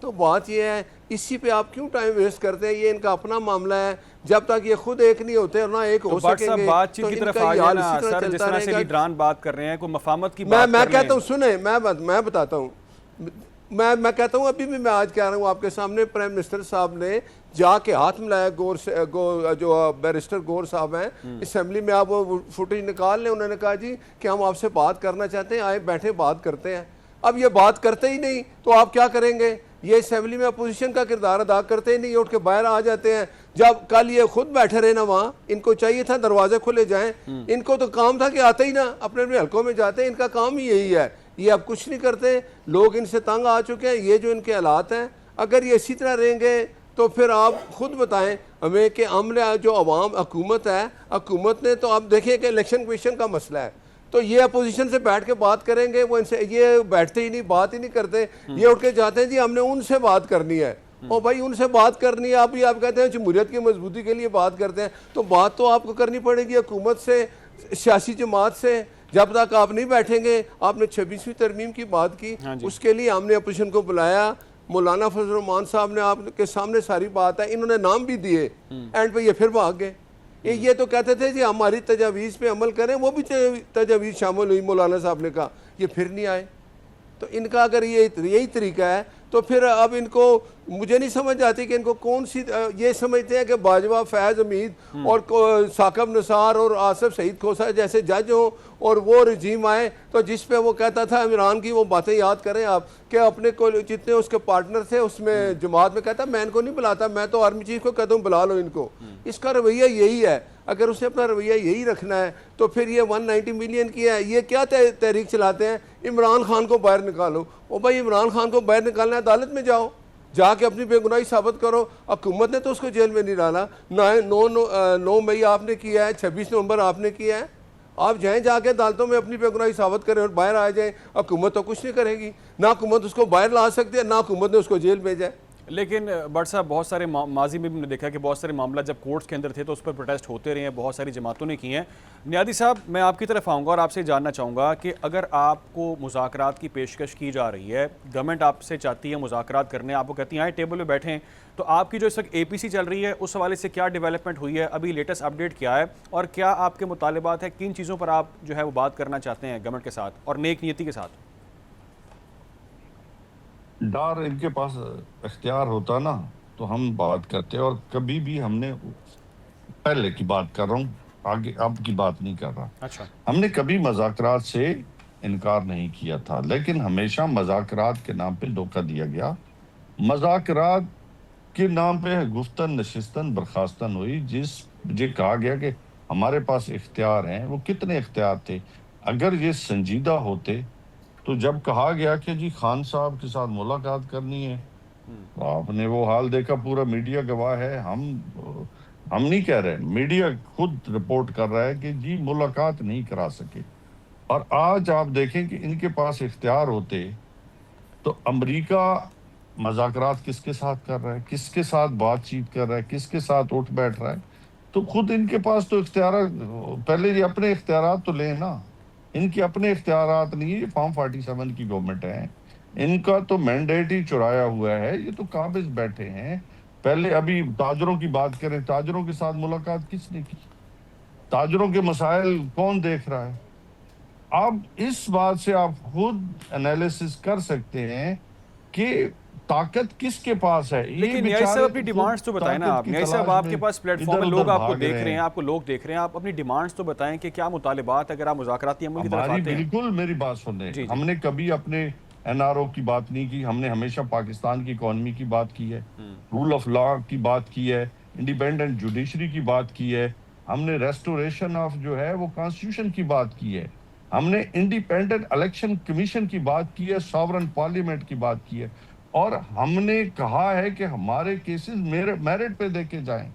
تو بات یہ ہے اسی پہ آپ کیوں ٹائم ویسٹ کرتے ہیں؟ یہ ان کا اپنا معاملہ ہے، جب تک یہ خود ایک نہیں ہوتے اور نہ ایک ہو سکیں گے
بات چیت
تو
کی
ان
طرف
کا
آ
یہ
گیا
حال
نا
اسی طرح
سر، جس
چلتا
طرح
رہے
سے
گا۔
لیڈران بات کر رہے ہیں، کوئی مفاہمت کی بات
میں
کر
کہتا ہوں سنیں، میں بتاتا ہوں، میں کہتا ہوں ابھی بھی میں آج کہہ رہا ہوں آپ کے سامنے، پرائم منسٹر صاحب نے جا کے ہاتھ ملایا جو بیرسٹر گور صاحب ہیں اسمبلی میں، آپ وہ فوٹیج نکال لیں، انہوں نے کہا جی کہ ہم آپ سے بات کرنا چاہتے ہیں، آئے بیٹھے بات کرتے ہیں۔ اب یہ بات کرتے ہی نہیں تو آپ کیا کریں گے؟ یہ اسمبلی میں اپوزیشن کا کردار ادا کرتے ہی نہیں، اٹھ کے باہر آ جاتے ہیں۔ جب کل یہ خود بیٹھے رہے نا وہاں، ان کو چاہیے تھا دروازے کھلے جائیں، ان کو تو کام تھا کہ آتے ہی نا اپنے اپنے حلقوں میں جاتے ہیں، ان کا کام ہی یہی ہے، یہ اب کچھ نہیں کرتے، لوگ ان سے تنگ آ چکے ہیں۔ یہ جو ان کے حالات ہیں، اگر یہ اسی طرح رہیں گے تو پھر آپ خود بتائیں ہمیں کہ عملے جو عوام حکومت ہے، حکومت نے تو آپ دیکھیں کہ الیکشن کمیشن کا مسئلہ ہے، تو یہ اپوزیشن سے بیٹھ کے بات کریں گے، وہ ان سے یہ بیٹھتے ہی نہیں، بات ہی نہیں کرتے، یہ اٹھ کے جاتے ہیں جی ہم نے ان سے بات کرنی ہے۔ اور بھائی ان سے بات کرنی ہے، آپ کہتے ہیں جمہوریت کی مضبوطی کے لیے بات کرتے ہیں، تو بات تو آپ کو کرنی پڑے گی حکومت سے، سیاسی جماعت سے۔ جب تک آپ نہیں بیٹھیں گے، آپ نے 26ویں ترمیم کی بات کی، اس کے لیے ہم نے اپوزیشن کو بلایا، مولانا فضل الرحمان صاحب نے آپ کے سامنے ساری بات ہے، انہوں نے نام بھی دیے، اینڈ پہ یہ پھر بھاگ گئے۔ یہ تو کہتے تھے جی ہماری تجاویز پہ عمل کریں، وہ بھی تجاویز شامل ہوئی، مولانا صاحب نے کہا، یہ پھر نہیں آئے۔ تو ان کا اگر یہی طریقہ ہے تو پھر اب ان کو مجھے نہیں سمجھ آتی کہ ان کو کون سی، یہ سمجھتے ہیں کہ باجوہ، فیض حمید اور ثاقب نثار اور آصف سعید کھوسہ جیسے جج ہوں اور وہ رجیم آئے تو جس پہ وہ کہتا تھا عمران کی وہ باتیں یاد کریں آپ کہ اپنے کو جتنے اس کے پارٹنر تھے اس میں جماعت میں کہتا میں ان کو نہیں بلاتا، میں تو آرمی چیف کو کہتا ہوں بلا لو ان کو۔ اس کا رویہ یہی ہے، اگر اسے اپنا رویہ یہی رکھنا ہے تو پھر یہ 190 ملین کی ہے، یہ کیا تحریک چلاتے ہیں؟ عمران خان کو باہر نکالو۔ او بھائی عمران خان کو باہر نکالنا ہے عدالت میں جاؤ، جا کے اپنی بے گناہی ثابت کرو۔ حکومت نے تو اس کو جیل میں نہیں ڈالا، 9 مئی آپ نے کیا ہے، 26 نومبر آپ نے کیا ہے، آپ جائیں جا کے عدالتوں میں اپنی بے گناہی ثابت کریں اور باہر آ جائیں۔ حکومت تو کچھ نہیں کرے گی، نہ حکومت اس کو باہر لا سکتی ہے، نہ حکومت نے اس کو جیل بھیجا ہے۔
لیکن بٹ صاحب بہت سارے ماضی میں بھی نے دیکھا کہ بہت سارے معاملات جب کورٹس کے اندر تھے تو اس پر پروٹیسٹ ہوتے رہے ہیں، بہت ساری جماعتوں نے کی ہیں۔ نیادی صاحب میں آپ کی طرف آؤں گا اور آپ سے جاننا چاہوں گا کہ اگر آپ کو مذاکرات کی پیشکش کی جا رہی ہے، گورنمنٹ آپ سے چاہتی ہے مذاکرات کرنے، آپ کو کہتی ہیں آئیں ٹیبل پہ بیٹھیں، تو آپ کی جو اس وقت APC چل رہی ہے اس حوالے سے کیا ڈیولپمنٹ ہوئی ہے؟ ابھی لیٹسٹ اپڈیٹ کیا ہے اور کیا آپ کے مطالبات ہیں، کن چیزوں پر آپ جو ہے وہ بات کرنا چاہتے ہیں گورنمنٹ کے ساتھ اور نیک نیتی کے ساتھ؟
ڈار ان کے پاس اختیار ہوتا نا تو ہم بات کرتے، اور کبھی بھی ہم نے، پہلے کی بات کر رہا ہوں، آگے اب کی بات نہیں کر رہا،
اچھا،
ہم نے کبھی مذاکرات سے انکار نہیں کیا تھا، لیکن ہمیشہ مذاکرات کے نام پہ دھوکہ دیا گیا۔ مذاکرات کے نام پہ گفتن نشستن برخاستن ہوئی، جی کہا گیا کہ ہمارے پاس اختیار ہیں۔ وہ کتنے اختیار تھے؟ اگر یہ سنجیدہ ہوتے تو جب کہا گیا کہ جی خان صاحب کے ساتھ ملاقات کرنی ہے، تو آپ نے وہ حال دیکھا، پورا میڈیا گواہ ہے، ہم نہیں کہہ رہے، میڈیا خود رپورٹ کر رہا ہے کہ جی ملاقات نہیں کرا سکے۔ اور آج آپ دیکھیں کہ ان کے پاس اختیار ہوتے تو امریکہ مذاکرات کس کے ساتھ کر رہا ہے، کس کے ساتھ بات چیت کر رہا ہے، کس کے ساتھ اٹھ بیٹھ رہا ہے، تو خود ان کے پاس تو اختیارات، پہلے یہ اپنے اختیارات تو لیں نا، ان کے اپنے اختیارات نہیں، یہ فارم 47 کی گورنمنٹ ہے، ان کا تو مینڈیٹ ہی چرایا ہوا ہے، یہ تو قابض بیٹھے ہیں۔ پہلے ابھی تاجروں کی بات کریں، تاجروں کے ساتھ ملاقات کس نے کی؟ تاجروں کے مسائل کون دیکھ رہا ہے؟ اب اس بات سے آپ خود انالیسس کر سکتے ہیں کہ طاقت کس کے پاس ہے۔
لیکن نیائی صاحب اپنی ڈیمانڈز تو بتائیں نا، آپ نیائی صاحب آپ کے پاس پلیٹ فارم ہے، لوگ آپ کو دیکھ رہے ہیں، آپ کو لوگ دیکھ رہے ہیں، آپ اپنی ڈیمانڈز تو بتائیں کہ کیا مطالبات اگر آپ مذاکراتی عمل کی طرف آتے ہیں۔
بالکل میری بات سنیں، ہم نے کبھی اپنے NRO کی بات نہیں کی، ہم نے ہمیشہ پاکستان کی اکانومی کی بات کی ہے، رول آف لا کی بات کی ہے، انڈیپینڈنٹ جوڈیشری کی بات کی ہے، ہم نے ریسٹوریشن آف جو ہے وہ کانسٹیٹیوشن کی بات کی ہے، ہم نے انڈیپینڈنٹ الیکشن کمیشن کی بات کی ہے، ساورن پارلیمنٹ کی بات کی ہے، اور ہم نے کہا ہے کہ ہمارے کیسز میرٹ پہ دیکھے جائیں۔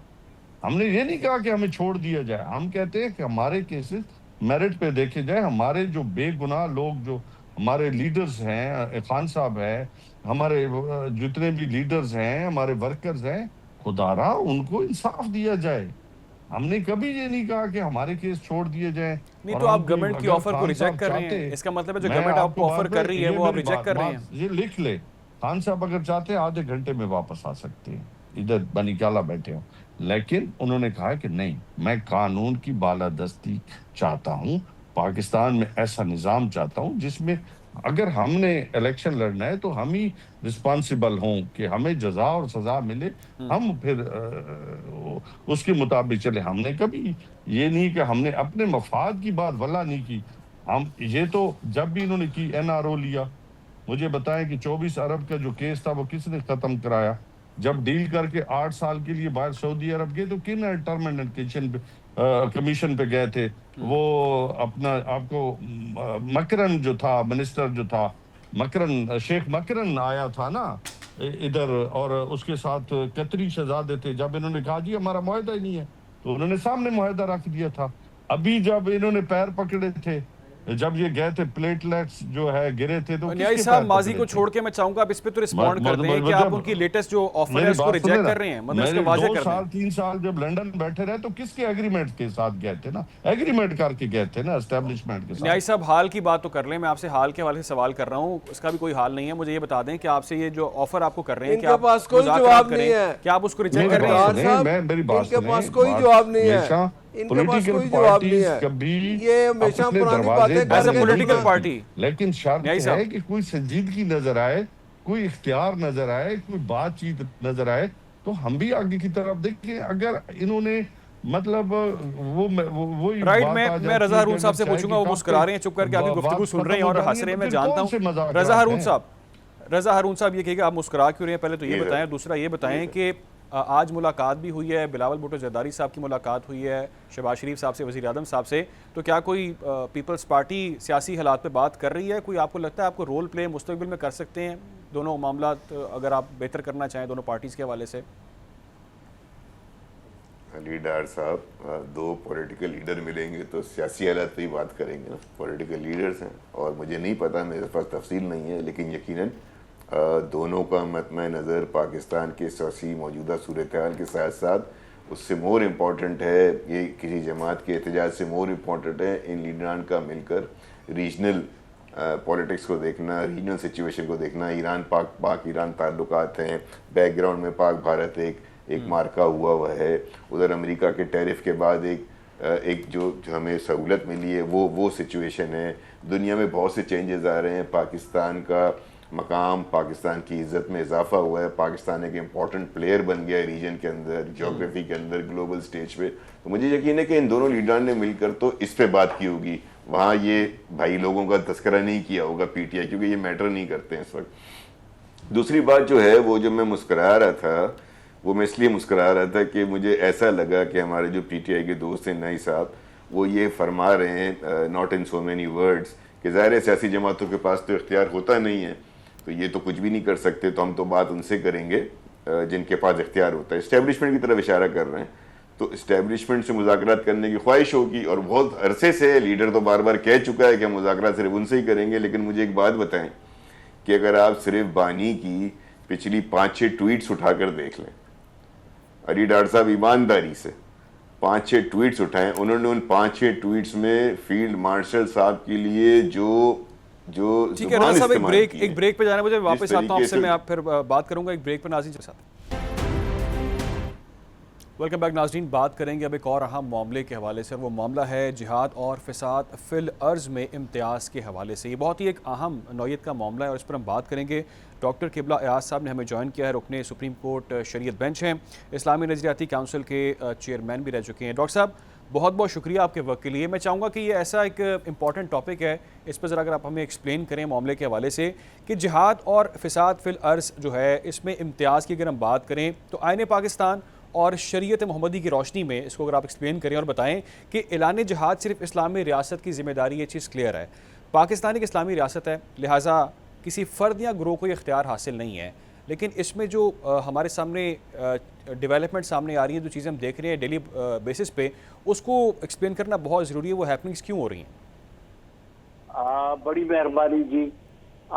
ہم نے یہ نہیں کہا کہ ہمیں چھوڑ دیا جائے، ہم کہتے ہیں کہ ہمارے کیسز میرٹ پہ دیکھے جائیں، ہمارے جو بے گناہ لوگ، جو ہمارے لیڈرز ہیں، خان صاحب ہے، ہمارے جتنے بھی لیڈرز ہیں، ہمارے ورکرز ہیں، خدا را ان کو انصاف دیا جائے۔ ہم نے کبھی یہ نہیں کہا کہ ہمارے کیس چھوڑ دیے جائیں۔
نہیں تو آپ گورنمنٹ کی آفر کو ریجیکٹ کر رہے ہیں، اس کا مطلب ہے جو گورنمنٹ آپ کو آفر کر رہی ہے وہ آپ ریجیکٹ کر رہے ہیں۔
یہ لکھ لے، خان صاحب اگر چاہتے ہیں آدھے گھنٹے میں واپس آ سکتے ہیں، ادھر بنی کالا بیٹھے ہوں، لیکن انہوں نے کہا کہ نہیں، میں قانون کی بالادستی چاہتا ہوں، پاکستان میں ایسا نظام چاہتا ہوں جس میں اگر ہم نے الیکشن لڑنا ہے تو ہم ہی رسپانسبل ہوں کہ ہمیں جزا اور سزا ملے، ہم پھر اس کے مطابق چلے۔ ہم نے کبھی یہ نہیں کہ ہم نے اپنے مفاد کی بات ولا نہیں کی۔ ہم یہ تو جب بھی انہوں نے کی این آر او لیا، مجھے بتائیں کہ 24 ارب کا جو کیس تھا وہ کس نے ختم کرایا؟ جب ڈیل کر کے 8 سال کے لیے باہر سعودی عرب گئے تو کن ٹرمینیشن کمیشن پہ گئے تھے؟ وہ اپنا آپ کو مکرن جو تھا، منسٹر جو تھا مکرن، شیخ مکرن آیا تھا نا ادھر، اور اس کے ساتھ قطری شہزادے تھے۔ جب انہوں نے کہا جی ہمارا معاہدہ ہی نہیں ہے تو انہوں نے سامنے معاہدہ رکھ دیا تھا۔ ابھی جب انہوں نے پیر پکڑے تھے، جب یہ گئے تھے پلیٹلیٹس جو ہے گرے تھے، تو
نیائی صاحب ماضی کو چھوڑ کے میں چاہوں گا آپ اس پہ تو رسپونڈ کر دیں کہ آپ ان کی لیٹسٹ جو آفر ہے اس کو ریجیکٹ کر رہے ہیں، مطلب اس کو واضح کر دیں۔
2 سال 3 سال جب لنڈن بیٹھے رہے تو کس کے ایگریمنٹ کے ساتھ گئے تھے نا؟ ایگریمنٹ کر کے گئے تھے نا اسٹیبلشمنٹ کے ساتھ۔
نیائی صاحب حال کی بات تو کر لیں، میں آپ سے حال کے حوالے سے سوال کر رہا ہوں، اس کا بھی کوئی حال نہیں ہے۔ مجھے یہ بتا دیں کہ آپ سے یہ جو آفر آپ کو کر رہے ہیں کہ آپ مذاکرات کریں، کیا آپ اس کو ریجیکٹ کر رہے ہیں؟
میری بات
ان کے پاس کوئی جواب نہیں ہے، ان کے پاس کوئی جواب نہیں ہے، یہ ہمیشہ پرانی باتیں کر رہے ہیں
پولیٹیکل پارٹی۔
لیکن شرط ہے کہ کوئی سنجیدگی نظر آئے، کوئی اختیار نظر آئے، کوئی بات چیت نظر آئے تو ہم بھی آگے کی طرف دیکھیں۔ اگر انہوں نے مطلب وہی
رائٹ، میں رضا ہارون صاحب سے پوچھوں گا، وہ مسکرا رہے ہیں چپ کر کے، آپ کی گفتگو سن رہے ہیں اور ہنس رہے ہیں، میں جانتا ہوں۔ رضا ہارون صاحب یہ کہے کہ آپ مسکرا کیوں رہے ہیں، پہلے تو یہ بتائیں۔ دوسرا یہ بتائیں کہ آج ملاقات بھی ہوئی ہے، بلاول بھٹو زرداری صاحب کی ملاقات ہوئی ہے شہباز شریف صاحب سے، وزیر اعظم صاحب سے، تو کیا کوئی پیپلز پارٹی سیاسی حالات پہ بات کر رہی ہے؟ کوئی آپ کو لگتا ہے آپ کو رول پلے مستقبل میں کر سکتے ہیں دونوں معاملات اگر آپ بہتر کرنا چاہیں دونوں پارٹیز کے حوالے سے؟
علی ڈار صاحب، 2 پولیٹیکل لیڈر ملیں گے تو سیاسی حالات پہ ہی بات کریں گے نا، پولیٹیکل لیڈرز ہیں، اور مجھے نہیں پتا، میرے پاس تفصیل نہیں ہے، لیکن یقیناً دونوں کا مطمع نظر پاکستان کے سیاسی موجودہ صورتحال کے ساتھ ساتھ اس سے مور امپورٹنٹ ہے، یہ کسی جماعت کے احتجاج سے مور امپورٹنٹ ہے ان لیڈران کا مل کر ریجنل پولیٹکس کو دیکھنا، ریجنل سچویشن کو دیکھنا۔ ایران پاک ایران تعلقات ہیں، بیک گراؤنڈ میں پاک بھارت ایک مارکا ہوا ہے، ادھر امریکہ کے ٹیرف کے بعد ایک جو ہمیں سہولت ملی ہے وہ سچویشن ہے۔ دنیا میں بہت سے چینجز آ رہے ہیں، پاکستان کا مقام، پاکستان کی عزت میں اضافہ ہوا ہے، پاکستان ایک امپورٹنٹ پلیئر بن گیا ہے ریجن کے اندر، جیوگرافی کے اندر، گلوبل سٹیج پہ۔ تو مجھے یقین ہے کہ ان دونوں لیڈران نے مل کر تو اس پہ بات کی ہوگی، وہاں یہ بھائی لوگوں کا تذکرہ نہیں کیا ہوگا پی ٹی آئی، کیونکہ یہ میٹر نہیں کرتے ہیں اس وقت۔ دوسری بات جو ہے وہ جو میں مسکرا رہا تھا، وہ میں اس لیے مسکرا رہا تھا کہ مجھے ایسا لگا کہ ہمارے جو پی ٹی آئی کے دوست ہیں نائی صاحب، وہ یہ فرما رہے ہیں not in so many words کہ ظاہر سیاسی جماعتوں کے پاس تو اختیار ہوتا نہیں ہے، تو یہ تو کچھ بھی نہیں کر سکتے، تو ہم تو بات ان سے کریں گے جن کے پاس اختیار ہوتا ہے۔ اسٹیبلشمنٹ کی طرف اشارہ کر رہے ہیں، تو اسٹیبلشمنٹ سے مذاکرات کرنے کی خواہش ہوگی، اور بہت عرصے سے لیڈر تو بار بار کہہ چکا ہے کہ ہم مذاکرات صرف ان سے ہی کریں گے۔ لیکن مجھے ایک بات بتائیں کہ اگر آپ صرف بانی کی پچھلی 5-6 ٹویٹس اٹھا کر دیکھ لیں، علی ڈار صاحب ایمانداری سے 5-6 ٹویٹس اٹھائیں، انہوں نے ان 5-6 ٹویٹس میں فیلڈ مارشل صاحب کے لیے جو
ٹھیک ہے رضا صاحب، ایک بریک پہ جانا، مجھے واپس آتا ہوں آپ سے، میں آپ پھر بات کروں گا ایک بریک پر ناظرین کے ساتھ۔ ویلکم بیک ناظرین، بات کریں گے اب ایک اور اہم معاملے کے حوالے سے، اور وہ معاملہ ہے جہاد اور فساد فی الارض میں امتیاز کے حوالے سے۔ یہ بہت ہی ایک اہم نوعیت کا معاملہ ہے اور اس پر ہم بات کریں گے۔ ڈاکٹر قبلہ ایاز صاحب نے ہمیں جوائن کیا ہے، رکن سپریم کورٹ شریعت بینچ ہیں، اسلامی نظریاتی کونسل کے چیئرمین بھی رہ چکے ہیں۔ ڈاکٹر صاحب بہت بہت شکریہ آپ کے وقت کے لیے۔ میں چاہوں گا کہ یہ ایسا ایک امپورٹنٹ ٹاپک ہے، اس پر ذرا اگر آپ ہمیں ایکسپلین کریں معاملے کے حوالے سے کہ جہاد اور فساد فی الارض جو ہے اس میں امتیاز کی اگر ہم بات کریں تو آئین پاکستان اور شریعت محمدی کی روشنی میں اس کو اگر آپ ایکسپلین کریں اور بتائیں کہ اعلان جہاد صرف اسلامی ریاست کی ذمہ داری، یہ چیز کلیئر ہے، پاکستان ایک اسلامی ریاست ہے، لہٰذا کسی فرد یا گروہ کو یہ اختیار حاصل نہیں ہے، لیکن اس میں جو ہمارے سامنے ڈیولپمنٹ سامنے آ رہی ہیں، جو چیزیں ہم دیکھ رہے ہیں ڈیلی بیسس پہ، اس کو ایکسپلین کرنا بہت ضروری ہے، وہ ہیپننگز کیوں ہو رہی ہیں؟
بڑی مہربانی جی،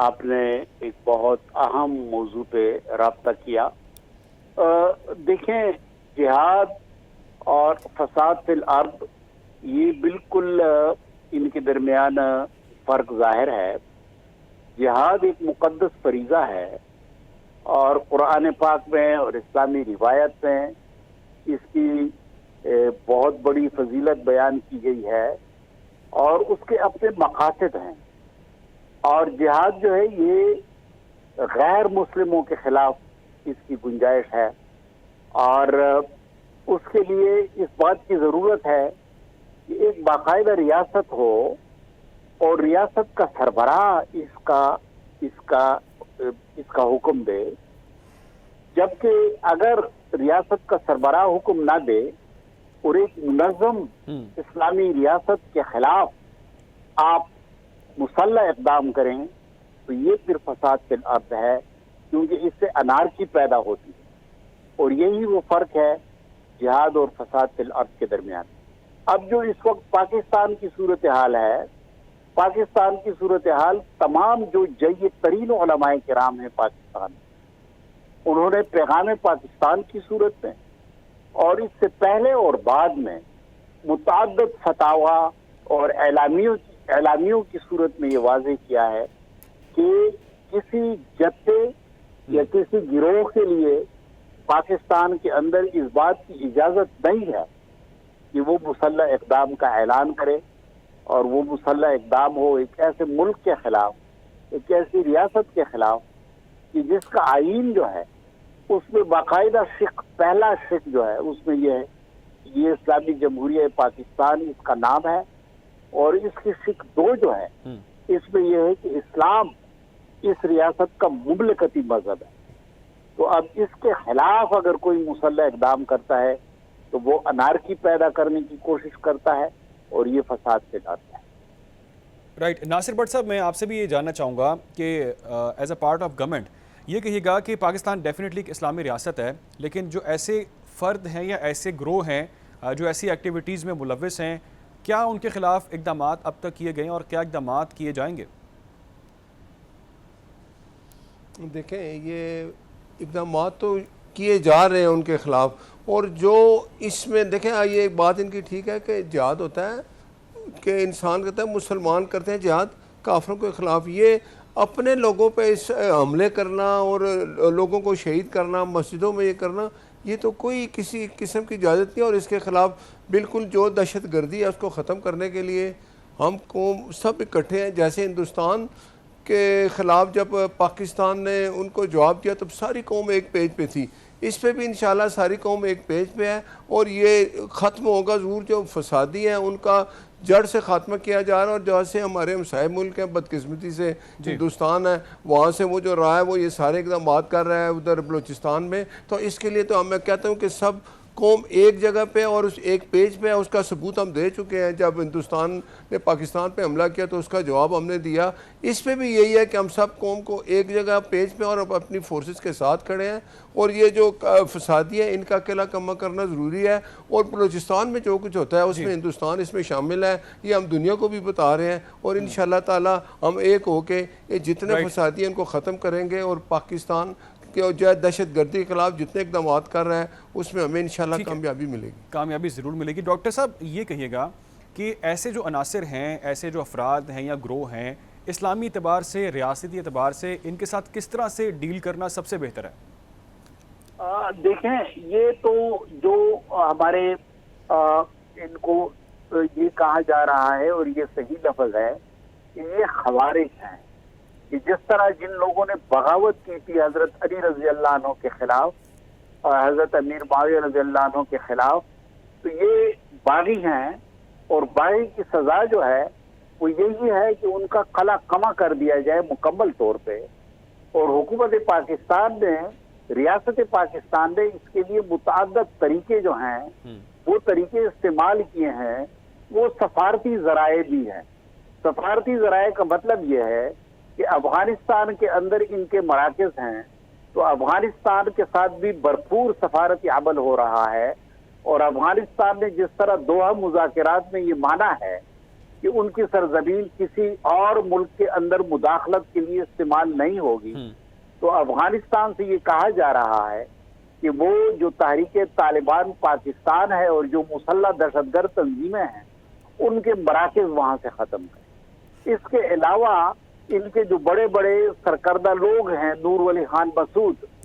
آپ نے ایک بہت اہم موضوع پہ رابطہ کیا۔ دیکھیں، جہاد اور فساد فی الارض یہ بالکل ان کے درمیان فرق ظاہر ہے۔ جہاد ایک مقدس فریضہ ہے اور قرآن پاک میں اور اسلامی روایت میں اس کی بہت بڑی فضیلت بیان کی گئی ہے اور اس کے اپنے مقاصد ہیں. اور جہاد جو ہے یہ غیر مسلموں کے خلاف اس کی گنجائش ہے اور اس کے لیے اس بات کی ضرورت ہے کہ ایک باقاعدہ ریاست ہو اور ریاست کا سربراہ اس کا حکم دے. جبکہ اگر ریاست کا سربراہ حکم نہ دے اور ایک منظم اسلامی ریاست کے خلاف آپ مسلح اقدام کریں تو یہ پھر فساد فی الارض ہے، کیونکہ اس سے انارکی پیدا ہوتی ہے. اور یہی وہ فرق ہے جہاد اور فساد فی الارض کے درمیان. اب جو اس وقت پاکستان کی صورتحال ہے، پاکستان کی صورتحال تمام جو جید ترین علماء کرام ہیں پاکستان، انہوں نے پیغام پاکستان کی صورت میں اور اس سے پہلے اور بعد میں متعدد فتاوا اور اعلامیوں کی صورت میں یہ واضح کیا ہے کہ کسی جتھے یا کسی گروہ کے لیے پاکستان کے اندر اس بات کی اجازت نہیں ہے کہ وہ مسلح اقدام کا اعلان کرے، اور وہ مسلح اقدام ہو ایک ایسے ملک کے خلاف، ایک ایسی ریاست کے خلاف کہ جس کا آئین جو ہے اس میں باقاعدہ شق، پہلا شق جو ہے اس میں یہ ہے، یہ اسلامی جمہوریہ پاکستان اس کا نام ہے، اور اس کی شق 2 جو ہے اس میں یہ ہے کہ اسلام اس ریاست کا مملکتی مذہب ہے. تو اب اس کے خلاف اگر کوئی مسلح اقدام کرتا ہے تو وہ انارکی پیدا کرنے کی کوشش کرتا ہے اور یہ فساد سے لاتا ہے.
رائٹ. ناصر بٹ صاحب، میں آپ سے بھی یہ جاننا چاہوں گا کہ as a part of government یہ کہیے گا کہ پاکستان ڈیفینیٹلی ایک اسلامی ریاست ہے، لیکن جو ایسے فرد ہیں یا ایسے گروہ ہیں جو ایسی ایکٹیویٹیز میں ملوث ہیں، کیا ان کے خلاف اقدامات اب تک کیے گئے ہیں اور کیا اقدامات کیے جائیں گے؟
دیکھیں، یہ اقدامات تو کیے جا رہے ہیں ان کے خلاف، اور جو اس میں دیکھیں یہ ایک بات ان کی ٹھیک ہے کہ جہاد ہوتا ہے کہ انسان کہتا ہے مسلمان کرتے ہیں جہاد کافروں کے خلاف. یہ اپنے لوگوں پہ اس حملے کرنا اور لوگوں کو شہید کرنا، مسجدوں میں یہ کرنا، یہ تو کوئی کسی قسم کی اجازت نہیں. اور اس کے خلاف بالکل جو دہشت گردی ہے اس کو ختم کرنے کے لیے ہم قوم سب اکٹھے ہیں. جیسے ہندوستان کے خلاف جب پاکستان نے ان کو جواب دیا تب ساری قوم ایک پیج پہ تھی، اس پہ بھی انشاءاللہ ساری قوم ایک پیج پہ ہے، اور یہ ختم ہوگا ضرور. جو فسادی ہیں ان کا جڑ سے خاتمہ کیا جا رہا ہے، اور جیسے ہمارے ہمسائے ملک ہیں بدقسمتی سے ہندوستان ہے، وہاں سے وہ جو رہا ہے وہ یہ سارے اقدامات کر رہا ہے ادھر بلوچستان میں. تو اس کے لیے تو میں کہتا ہوں کہ سب قوم ایک جگہ پہ اور اس ایک پیج پہ ہے. اس کا ثبوت ہم دے چکے ہیں. جب ہندوستان نے پاکستان پہ حملہ کیا تو اس کا جواب ہم نے دیا. اس پہ بھی یہی ہے کہ ہم سب قوم کو ایک جگہ پیج پہ اور اپنی فورسز کے ساتھ کھڑے ہیں، اور یہ جو فسادی ہے ان کا قلعہ کما کرنا ضروری ہے. اور بلوچستان میں جو کچھ ہوتا ہے اس میں ہندوستان اس میں شامل ہے، یہ ہم دنیا کو بھی بتا رہے ہیں. اور انشاءاللہ تعالی ہم ایک ہو کے یہ جتنے فسادی ہیں ان کو ختم کریں گے، اور پاکستان کہ جو دہشت گردی کے خلاف جتنے اقدامات کر رہا ہے اس میں ہمیں انشاءاللہ کامیابی ملے گی.
کامیابی ضرور ملے گی. ڈاکٹر صاحب یہ کہیے گا کہ ایسے جو عناصر ہیں، ایسے جو افراد ہیں یا گروہ ہیں، اسلامی اعتبار سے، ریاستی اعتبار سے ان کے ساتھ کس طرح سے ڈیل کرنا سب سے بہتر ہے؟
دیکھیں، یہ تو جو ہمارے ان کو یہ کہا جا رہا ہے اور یہ صحیح لفظ ہے کہ یہ خوارج ہیں، کہ جس طرح جن لوگوں نے بغاوت کی تھی حضرت علی رضی اللہ عنہ کے خلاف اور حضرت امیر معاویہ رضی اللہ عنہ کے خلاف، تو یہ باغی ہیں، اور باغی کی سزا جو ہے وہ یہی ہے کہ ان کا قلعہ کما کر دیا جائے مکمل طور پہ. اور حکومت پاکستان نے، ریاست پاکستان نے اس کے لیے متعدد طریقے جو ہیں وہ طریقے استعمال کیے ہیں. وہ سفارتی ذرائع بھی ہیں. سفارتی ذرائع کا مطلب یہ ہے کہ افغانستان کے اندر ان کے مراکز ہیں، تو افغانستان کے ساتھ بھی بھرپور سفارتی عمل ہو رہا ہے. اور افغانستان نے جس طرح دوحہ مذاکرات میں یہ مانا ہے کہ ان کی سرزمین کسی اور ملک کے اندر مداخلت کے لیے استعمال نہیں ہوگی، تو افغانستان سے یہ کہا جا رہا ہے کہ وہ جو تحریک طالبان پاکستان ہے اور جو مسلح دہشت گرد تنظیمیں ہیں ان کے مراکز وہاں سے ختم کریں. اس کے علاوہ ان کے جو بڑے بڑے سرکردہ لوگ ہیں، نور ولی خان مسعود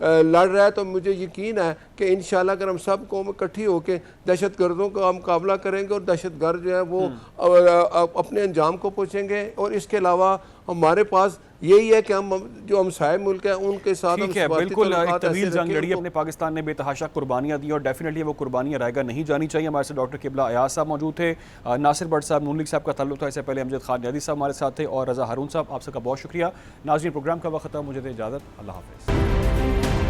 لڑ رہا ہے تو مجھے یقین ہے کہ انشاءاللہ اگر ہم سب قوم اکٹھی ہو کے دہشت گردوں کا مقابلہ کریں گے اور دہشت گرد جو ہے وہ اپنے انجام کو پہنچیں گے. اور اس کے علاوہ ہمارے پاس یہی ہے کہ ہم جو ہمسائے ملک ہیں ان کے ساتھ ہم
ٹھیک ہے،
سفارتی
بالکل ایک
تعلقات
طویل
ایسے
جنگ
رکھیں
لڑی
تو-
اپنے پاکستان نے بے تحاشا قربانیاں دی اور ڈیفینیٹلی وہ قربانیاں رائے گا نہیں جانی چاہیے. ہمارے ساتھ ڈاکٹر قبلہ ایاز صاحب موجود تھے، ناصر بٹ صاحب نون لیگ صاحب کا تعلق تھا، اس سے پہلے امجد خان نیازی صاحب ہمارے ساتھ تھے، اور رضا ہارون صاحب آپ سب کا بہت شکریہ. ناظرین پروگرام کا وقت تھا، مجھے دے اجازت، اللہ حافظ.